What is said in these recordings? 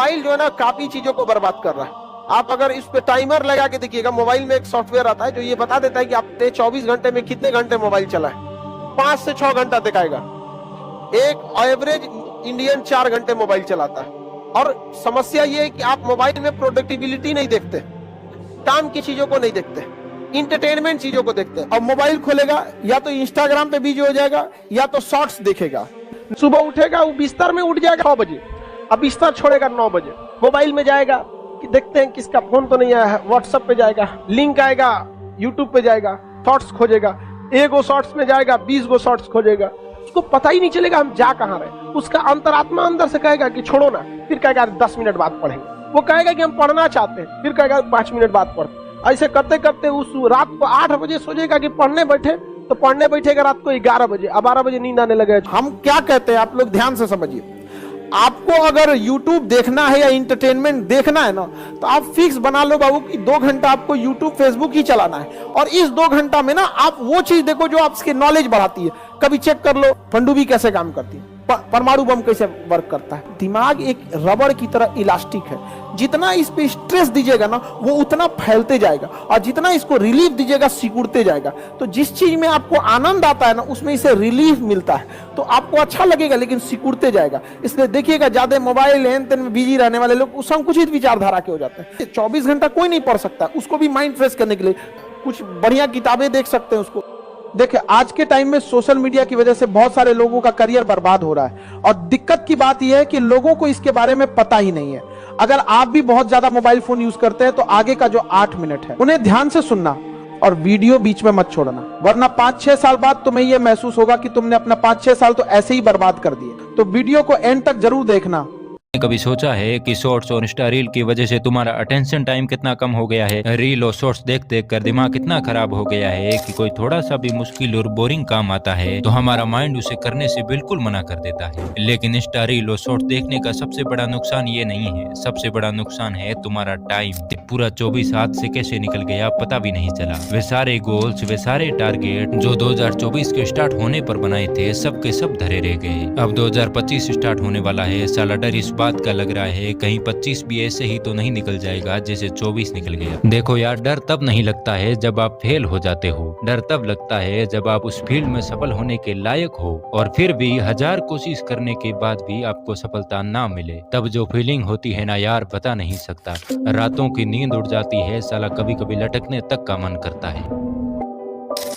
Mobile जो है ना काफी चीजों को बर्बाद कर रहा है। आप अगर इस पे टाइमर लगा के देखिएगा, मोबाइल में एक सॉफ्टवेयर आता है जो ये बता देता है कि आपने 24 घंटे में कितने घंटे मोबाइल चला है। 5 से 6 घंटा दिखाएगा। एक एवरेज इंडियन 4 घंटे मोबाइल चलाता है। और समस्या ये है कि आप मोबाइल में प्रोडक्टिबिलिटी नहीं देखते, काम की चीजों को नहीं देखते, इंटरटेनमेंट चीजों को देखते हैं। और मोबाइल खोलेगा या तो इंस्टाग्राम पे बिजी हो जाएगा या तो शॉर्ट्स देखेगा। सुबह उठेगा, वो बिस्तर में उठ जाएगा 9 बजे, अब बिस्तर छोड़ेगा 9 बजे, मोबाइल में जाएगा कि देखते हैं किसका फोन तो नहीं आया है, व्हाट्सएप पे जाएगा, लिंक आएगा, यूट्यूब पे जाएगा, शॉर्ट्स खोजेगा, 1 शॉर्ट्स में जाएगा, 20 शॉर्ट्स खोजेगा, उसको पता ही नहीं चलेगा हम जा कहाँ रहे। उसका अंतरात्मा अंदर से कहेगा कि छोड़ो ना, फिर कहेगा 10 मिनट बाद पढ़ेंगे, वो कहेगा कि हम पढ़ना चाहते हैं, फिर कहेगा 5 मिनट बाद पढ़ते। ऐसे करते करते उस रात को 8 बजे सोचेगा कि पढ़ने बैठे, तो पढ़ने बैठेगा रात को 11 बजे, अब 12 बजे नींद आने लगे। हम क्या कहते हैं आप लोग ध्यान से समझिए, आपको अगर YouTube देखना है या इंटरटेनमेंट देखना है ना, तो आप फिक्स बना लो बाबू कि 2 घंटा आपको YouTube फेसबुक ही चलाना है। और इस 2 घंटा में ना आप वो चीज देखो जो आपकी नॉलेज बढ़ाती है। कभी चेक कर लो पनडुब्बी कैसे काम करती है, परमाणु बम कैसे वर्क करता है। दिमाग एक रबड़ की तरह इलास्टिक है, जितना इस पे स्ट्रेस दीजिएगा ना वो उतना फैलते जाएगा, और जितना इसको रिलीफ दीजिएगा सिकुड़ते जाएगा। तो जिस चीज में आपको आनंद आता है ना उसमें इसे रिलीफ मिलता है, तो आपको अच्छा लगेगा लेकिन सिकुड़ते जाएगा। इसलिए देखिएगा ज्यादा मोबाइल लेन देन में बिजी रहने वाले लोग संकुचित विचारधारा के हो जाते हैं। 24 घंटा कोई नहीं पढ़ सकता, उसको भी माइंड फ्रेश करने के लिए कुछ बढ़िया किताबें देख सकते हैं उसको। देखिए आज के टाइम में सोशल मीडिया की वजह से बहुत सारे लोगों का करियर बर्बाद हो रहा है, और दिक्कत की बात यह है कि लोगों को इसके बारे में पता ही नहीं है। अगर आप भी बहुत ज्यादा मोबाइल फोन यूज करते हैं तो आगे का जो 8 मिनट है उन्हें ध्यान से सुनना और वीडियो बीच में मत छोड़ना, वरना 5-6 साल बाद तुम्हें यह महसूस होगा कि तुमने अपना 5-6 साल तो ऐसे ही बर्बाद कर दिए। तो वीडियो को एंड तक जरूर देखना। कभी सोचा है कि शॉर्ट्स और इंस्टा रील की वजह से तुम्हारा अटेंशन टाइम कितना कम हो गया है? रील और शॉर्ट्स देख देख कर दिमाग कितना खराब हो गया है कि कोई थोड़ा सा भी मुश्किल और बोरिंग काम आता है तो हमारा माइंड उसे करने से बिल्कुल मना कर देता है। लेकिन इंस्टा रील और शॉर्ट्स देखने का सबसे बड़ा नुकसान ये नहीं है, सबसे बड़ा नुकसान है तुम्हारा टाइम। पूरा 24 हाथ से कैसे निकल गया पता भी नहीं चला। वे सारे गोल्स, वे सारे टारगेट जो 2024 के स्टार्ट होने पर बनाए थे सब के सब धरे रह गए। अब 2025 स्टार्ट होने वाला है, साला डर इस बात का लग रहा है कहीं 25 भी ऐसे ही तो नहीं निकल जाएगा जैसे 24 निकल गया। देखो यार, डर तब नहीं लगता है जब आप फेल हो जाते हो, डर तब लगता है जब आप उस फील्ड में सफल होने के लायक हो और फिर भी 1000 कोशिश करने के बाद भी आपको सफलता ना मिले। तब जो फीलिंग होती है ना यार, बता नहीं सकता। रातों की नींद उड़ जाती है, साला कभी कभी लटकने तक का मन करता है।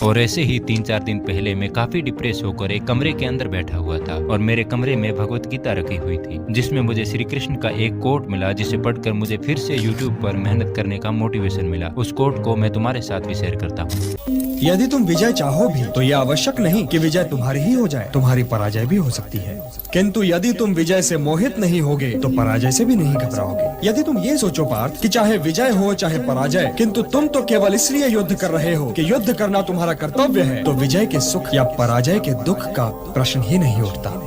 और ऐसे ही 3-4 दिन पहले मैं काफी डिप्रेस होकर एक कमरे के अंदर बैठा हुआ था और मेरे कमरे में भगवत गीता रखी हुई थी, जिसमें मुझे श्री कृष्ण का एक कोट मिला जिसे पढ़कर मुझे फिर से यूट्यूब पर मेहनत करने का मोटिवेशन मिला। उस कोट को मैं तुम्हारे साथ भी शेयर करता हूँ। यदि तुम विजय चाहो भी तो यह आवश्यक नहीं कि विजय तुम्हारी ही हो जाए, तुम्हारी पराजय भी हो सकती है। किंतु यदि तुम विजय से मोहित नहीं होगे तो पराजय से भी नहीं घबराओगे। यदि तुम ये सोचो पार्थ कि चाहे विजय हो चाहे पराजय, किंतु तुम तो केवल इसलिए युद्ध कर रहे हो कि युद्ध करना तुम्हारा कर्तव्य है, तो विजय के सुख या पराजय के दुख का प्रश्न ही नहीं उठता।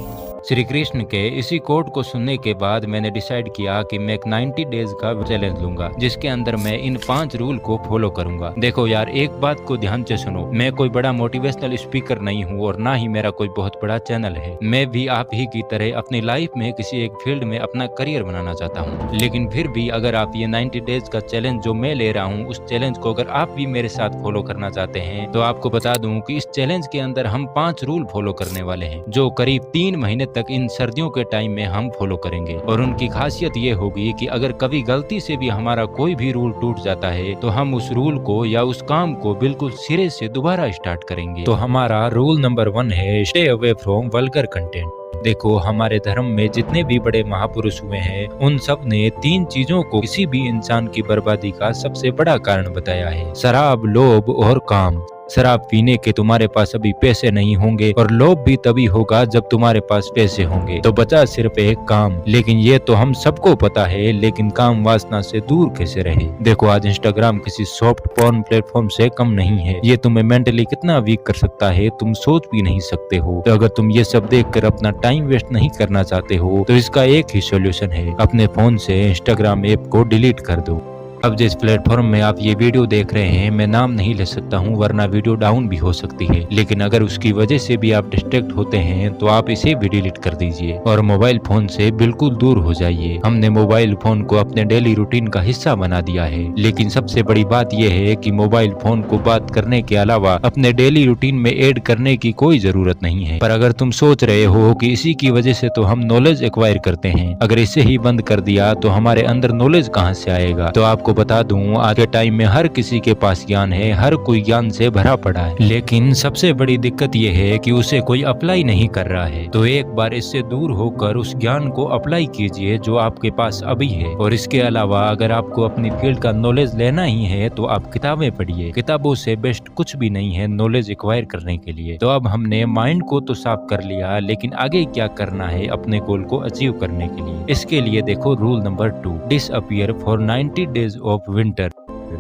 श्री कृष्ण के इसी कोट को सुनने के बाद मैंने डिसाइड किया कि मैं एक 90 डेज का चैलेंज लूंगा, जिसके अंदर मैं इन 5 रूल को फॉलो करूंगा। देखो यार, एक बात को ध्यान से सुनो, मैं कोई बड़ा मोटिवेशनल स्पीकर नहीं हूँ और ना ही मेरा कोई बहुत बड़ा चैनल है। मैं भी आप ही की तरह अपनी लाइफ में किसी एक फील्ड में अपना करियर बनाना चाहता हूँ। लेकिन फिर भी अगर आप ये 90 डेज का चैलेंज जो मैं ले रहा हूँ, उस चैलेंज को अगर आप भी मेरे साथ फॉलो करना चाहते हैं तो आपको बता दूं कि इस चैलेंज के अंदर हम 5 रूल फॉलो करने वाले हैं, जो करीब 3 महीने तक इन सर्दियों के टाइम में हम फॉलो करेंगे। और उनकी खासियत ये होगी कि अगर कभी गलती से भी हमारा कोई भी रूल टूट जाता है तो हम उस रूल को या उस काम को बिल्कुल सिरे से दोबारा स्टार्ट करेंगे। तो हमारा रूल नंबर 1 है stay away from vulgar content. देखो, हमारे धर्म में जितने भी बड़े महापुरुष हुए हैं उन सब ने 3 चीजों को किसी भी इंसान की बर्बादी का सबसे बड़ा कारण बताया है: शराब, लोभ और काम। शराब पीने के तुम्हारे पास अभी पैसे नहीं होंगे और लोभ भी तभी होगा जब तुम्हारे पास पैसे होंगे। तो बचा सिर्फ एक काम, लेकिन ये तो हम सबको पता है, लेकिन काम वासना से दूर कैसे रहे। देखो, आज इंस्टाग्राम किसी सॉफ्ट पॉर्न प्लेटफॉर्म से कम नहीं है। ये तुम्हें मेंटली कितना वीक कर सकता है तुम सोच भी नहीं सकते हो। तो अगर तुम ये सब देखकर अपना टाइम वेस्ट नहीं करना चाहते हो तो इसका एक ही सोल्यूशन है, अपने फोन से इंस्टाग्राम ऐप को डिलीट कर दो। अब जिस प्लेटफॉर्म में आप ये वीडियो देख रहे हैं, मैं नाम नहीं ले सकता हूँ वरना वीडियो डाउन भी हो सकती है, लेकिन अगर उसकी वजह से भी आप डिस्ट्रैक्ट होते हैं तो आप इसे भी डिलीट कर दीजिए और मोबाइल फोन से बिल्कुल दूर हो जाइए। हमने मोबाइल फोन को अपने डेली रूटीन का हिस्सा बना दिया है, लेकिन सबसे बड़ी बात यह है कि मोबाइल फोन को बात करने के अलावा अपने डेली रूटीन में ऐड करने की कोई जरूरत नहीं है। पर अगर तुम सोच रहे हो कि इसी की वजह से तो हम नॉलेज एक्वायर करते हैं, अगर इसे ही बंद कर दिया तो हमारे अंदर नॉलेज कहाँ से आएगा। तो आपको बता दूं, आज के टाइम में हर किसी के पास ज्ञान है, हर कोई ज्ञान से भरा पड़ा है, लेकिन सबसे बड़ी दिक्कत यह है कि उसे कोई अप्लाई नहीं कर रहा है। तो एक बार इससे दूर होकर उस ज्ञान को अप्लाई कीजिए जो आपके पास अभी है। और इसके अलावा अगर आपको अपनी फील्ड का नॉलेज लेना ही है तो आप किताबें पढ़िए। किताबों से बेस्ट कुछ भी नहीं है नॉलेज एक्वायर करने के लिए। तो अब हमने माइंड को तो साफ कर लिया, लेकिन आगे क्या करना है अपने गोल को अचीव करने के लिए। इसके लिए देखो rule number 2, disappear for 90 days of winter.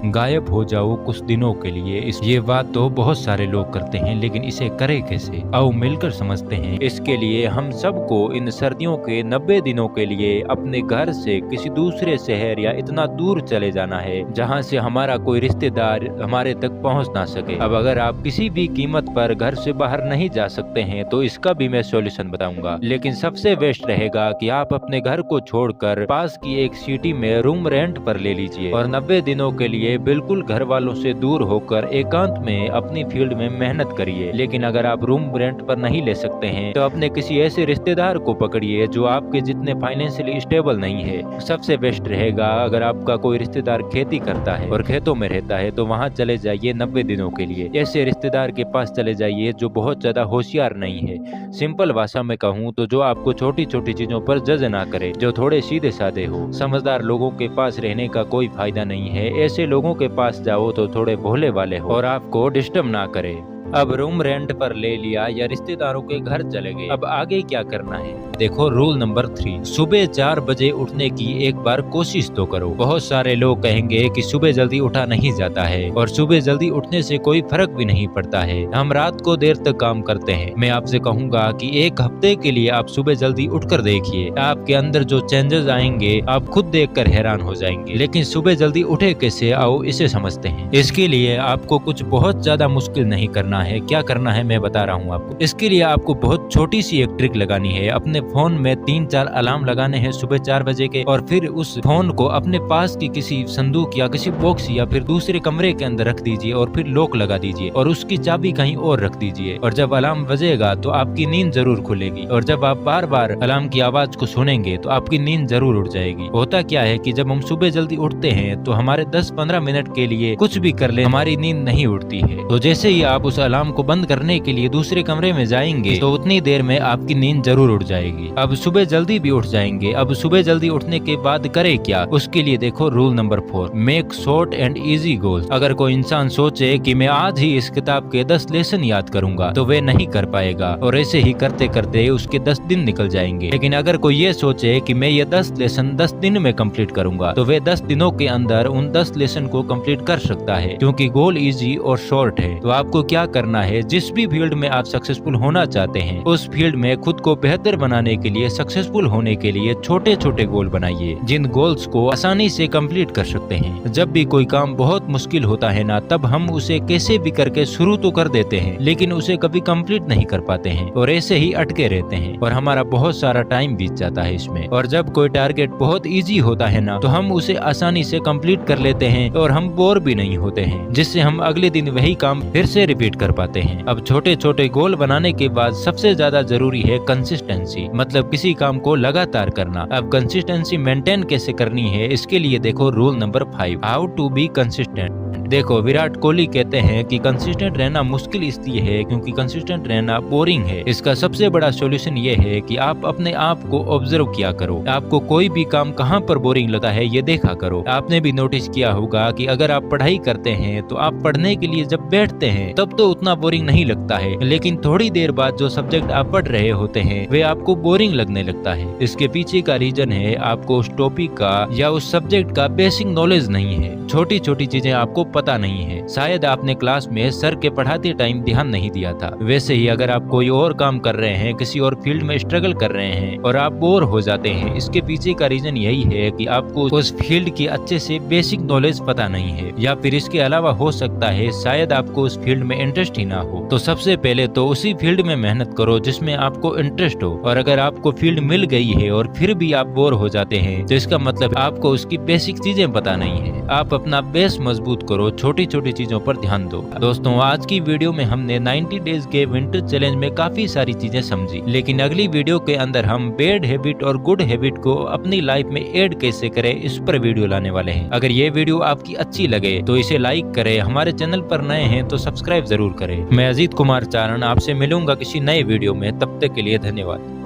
गायब हो जाओ कुछ दिनों के लिए। ये बात तो बहुत सारे लोग करते हैं, लेकिन इसे करें कैसे, आओ मिलकर समझते हैं। इसके लिए हम सबको इन सर्दियों के 90 दिनों के लिए अपने घर से किसी दूसरे शहर या इतना दूर चले जाना है जहां से हमारा कोई रिश्तेदार हमारे तक पहुंच ना सके। अब अगर आप किसी भी कीमत पर घर से बाहर नहीं जा सकते हैं तो इसका भी मैं सॉल्यूशन बताऊंगा, लेकिन सबसे बेस्ट रहेगा कि आप अपने घर को छोड़कर पास की एक सिटी में रूम रेंट पर ले लीजिए और 90 दिनों के लिए बिल्कुल घर वालों से दूर होकर एकांत में अपनी फील्ड में मेहनत करिए। लेकिन अगर आप रूम रेंट पर नहीं ले सकते हैं तो अपने किसी ऐसे रिश्तेदार को पकड़िए जो आपके जितने फाइनेंशियली स्टेबल नहीं है। सबसे बेस्ट रहेगा अगर आपका कोई रिश्तेदार खेती करता है और खेतों में रहता है तो वहाँ चले जाइए 90 दिनों के लिए। ऐसे रिश्तेदार के पास चले जाइए जो बहुत ज्यादा होशियार नहीं है। सिंपल भाषा में कहूँ तो जो आपको छोटी छोटी चीजों पर जज ना करे, जो थोड़े सीधे साधे हो। समझदार लोगों के पास रहने का कोई फायदा नहीं है। ऐसे लोगों के पास जाओ तो थोड़े भोले वाले हो और आपको डिस्टर्ब ना करे। अब रूम रेंट पर ले लिया या रिश्तेदारों के घर चले गए, अब आगे क्या करना है। देखो रूल नंबर 3, सुबह 4 बजे उठने की एक बार कोशिश तो करो। बहुत सारे लोग कहेंगे कि सुबह जल्दी उठा नहीं जाता है और सुबह जल्दी उठने से कोई फर्क भी नहीं पड़ता है, हम रात को देर तक काम करते हैं। मैं आपसे कहूंगा कि एक हफ्ते के लिए आप सुबह जल्दी उठकर देखिए, आपके अंदर जो चेंजेस आएंगे आप खुद देखकर हैरान हो जाएंगे। लेकिन सुबह जल्दी उठे कैसे, आओ इसे समझते हैं। इसके लिए आपको कुछ बहुत ज्यादा मुश्किल नहीं करना है। क्या करना है मैं बता रहा हूँ आपको। इसके लिए आपको बहुत छोटी सी एक ट्रिक लगानी है। अपने फोन में 3-4 अलार्म लगाने हैं सुबह 4 बजे के, और फिर उस फोन को अपने पास की किसी संदूक या किसी बॉक्स या फिर दूसरे कमरे के अंदर रख दीजिए और फिर लॉक लगा दीजिए और उसकी चाबी कहीं और रख दीजिए। और जब अलार्म बजेगा तो आपकी नींद जरूर खुलेगी, और जब आप बार बार अलार्म की आवाज को सुनेंगे तो आपकी नींद जरूर उड़ जाएगी। होता क्या है कि जब हम सुबह जल्दी उठते हैं तो हमारे 10-15 मिनट के लिए कुछ भी कर ले हमारी नींद नहीं उड़ती है। तो जैसे ही आप उस अलार्म को बंद करने के लिए दूसरे कमरे में जाएंगे तो उतनी देर में आपकी नींद जरूर उड़ जाएगी। अब सुबह जल्दी भी उठ जाएंगे। अब सुबह जल्दी उठने के बाद करें क्या, उसके लिए देखो rule number 4, make short and easy goals. अगर कोई इंसान सोचे कि मैं आज ही इस किताब के 10 लेसन याद करूंगा तो वे नहीं कर पाएगा, और ऐसे ही करते करते उसके 10 दिन निकल जाएंगे। लेकिन अगर कोई ये सोचे कि मैं ये 10 लेसन 10 दिन में कंप्लीट करूंगा तो वे 10 दिनों के अंदर उन 10 लेसन को कंप्लीट कर सकता है, क्योंकि गोल इजी और शॉर्ट है। तो आपको क्या करना है, जिस भी फील्ड में आप सक्सेसफुल होना चाहते हैं उस फील्ड में खुद को बेहतर बनाने के लिए, सक्सेसफुल होने के लिए छोटे छोटे गोल बनाइए जिन गोल्स को आसानी से कंप्लीट कर सकते हैं। जब भी कोई काम बहुत मुश्किल होता है ना, तब हम उसे कैसे भी करके शुरू तो कर देते हैं लेकिन उसे कभी कंप्लीट नहीं कर पाते हैं और ऐसे ही अटके रहते हैं और हमारा बहुत सारा टाइम बीत जाता है इसमें। और जब कोई टारगेट बहुत इजी होता है ना तो हम उसे आसानी से कंप्लीट कर लेते हैं और हम बोर भी नहीं होते हैं, जिससे हम अगले दिन वही काम फिर से रिपीट कर पाते हैं। अब छोटे छोटे गोल बनाने के बाद सबसे ज्यादा जरूरी है कंसिस्टेंसी, मतलब किसी काम को लगातार करना। अब कंसिस्टेंसी मेंटेन कैसे करनी है, इसके लिए देखो rule number 5, how to be consistent. देखो विराट कोहली कहते हैं कि कंसिस्टेंट रहना मुश्किल इसलिए है क्योंकि कंसिस्टेंट रहना बोरिंग है। इसका सबसे बड़ा सॉल्यूशन ये है कि आप अपने आप को ऑब्जर्व किया करो। आपको कोई भी काम कहाँ पर बोरिंग लगा है ये देखा करो। आपने भी नोटिस किया होगा कि अगर आप पढ़ाई करते हैं तो आप पढ़ने के लिए जब बैठते हैं तब तो उतना बोरिंग नहीं लगता है, लेकिन थोड़ी देर बाद जो सब्जेक्ट आप पढ़ रहे होते हैं वे आपको बोरिंग लगने लगता है। इसके पीछे का रीजन है आपको उस टॉपिक का या उस सब्जेक्ट का बेसिक नॉलेज नहीं है। छोटी छोटी चीजें आपको पता नहीं है। शायद आपने क्लास में सर के पढ़ाते टाइम ध्यान नहीं दिया था। वैसे ही अगर आप कोई और काम कर रहे हैं, किसी और फील्ड में स्ट्रगल कर रहे हैं और आप बोर हो जाते हैं, इसके पीछे का रीजन यही है कि आपको उस फील्ड की अच्छे से बेसिक नॉलेज पता नहीं है, या फिर इसके अलावा हो सकता है शायद आपको उस फील्ड में इंटरेस्ट ही ना हो। तो सबसे पहले तो उसी फील्ड में मेहनत करो जिसमें आपको इंटरेस्ट हो। और अगर आपको फील्ड मिल गई है और फिर भी आप बोर हो जाते हैं तो इसका मतलब आपको उसकी बेसिक चीजें पता नहीं है। आप अपना बेस मजबूत करो, छोटी छोटी चीजों पर ध्यान दो। दोस्तों, आज की वीडियो में हमने 90 डेज के विंटर चैलेंज में काफी सारी चीजें समझी, लेकिन अगली वीडियो के अंदर हम बैड हैबिट और गुड हैबिट को अपनी लाइफ में ऐड कैसे करें इस पर वीडियो लाने वाले हैं। अगर ये वीडियो आपकी अच्छी लगे तो इसे लाइक करें, हमारे चैनल पर नए हैं तो सब्सक्राइब जरूर करें। मैं अजीत कुमार चारण आपसे मिलूंगा किसी नए वीडियो में, तब तक के लिए धन्यवाद।